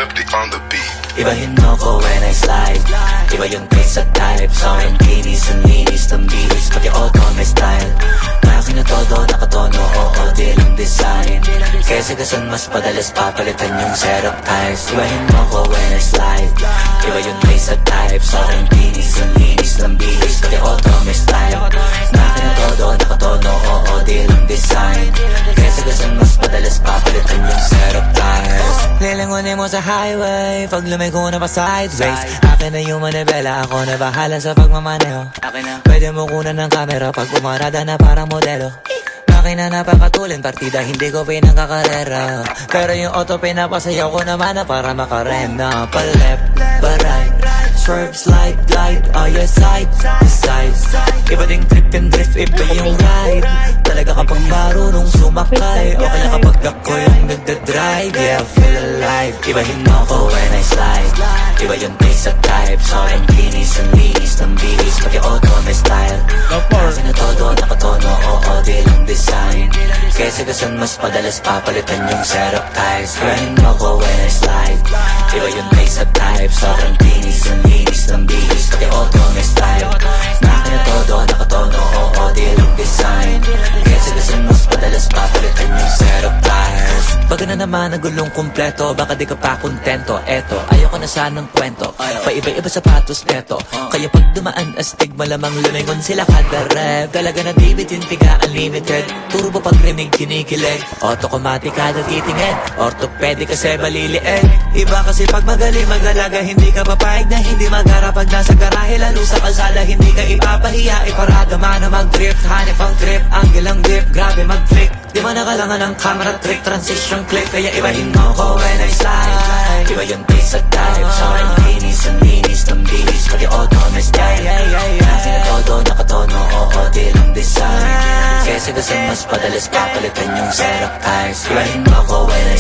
Swifty on the beat. Ibahin mo ko when I slide. Iba yung taste at type. Sa akin kinis ang linis ng bihis, pati auto may style. Akin na todo, nakatono, oo, di lang design. Kesa gasan mas padalas papalitan yung setup ties. Ibahin mo ko when I slide. Iba yung taste at type. Sa akin kinis ang linis ng bihis, pati auto may style. Akin na todo, nakatono, oo, di lang design. Kesa gasan mas padalas papalitan yung setup ties. Lilangunin mo sa highway, pag lumiko na pa sideways. Akin na yung manibela, ako na bahala sa pagmamaneho. Pwede mo kunan ng camera pag pumarada na parang modelo. Makina na napakatulin, partida hindi ko pinangkakarera. Pero yung auto pinapasayaw ko naman na para makarena. Pa left, pa right, swerve, slide, glide. Oh yeah, side to side. Iba ding trip and drift, iba yung ride. Talaga kapag marunong sumakay, o kaya kapag ako yung nagdadrive. Yeah, feel alive. Ibahin mo ko when I slide. Iba yung taste at type. Sa akin kinis ang linis ng bihis, pati auto may style. Akin na todo, nakatono, oo, di lang design. Kesa gasan mas padalas papalitan yung setup ties. Ibahin mo ko when I slide. Iba yung taste at type. Sa akin kinis ang linis ng bihis, pati auto may style. Akin na todo, nakatono, oo, di lang design. Kesa gasan mas padalas papalitan yung setup ties. Pag na naman ang gulong kumpleto, baka di ka pa kontento. Eto, ayoko na sanang kwento, paiba-iba sapatos neto. Kaya pag dumaan astig, malamang lumingon sila kada rep. Talaga na David yung tiga unlimited. Turbo pag rinig kinikilig, automatic kada titingin. Orthopedic kasi maliliit. Iba kasi pag magaling mag-alaga, hindi ka papayag na hindi mag-ara. Pag nasa garahe lalo sa kalsada, hindi ka ipapahiya. Iparada man na mag-drift, hanip ang trip, angle ang grip, grabe mag-flick. Di mo na kailangan ng camera trick, transition click. Kaya ibahin mo ko when I slide. Iba yung taste at type. Sa akin kinis ang linis ng bihis, pati auto may style. Akin na todo, nakatono, oo, di lang design. Kesa gasan mas padalas papalitan yung setup ties. Ibahin mo ko when I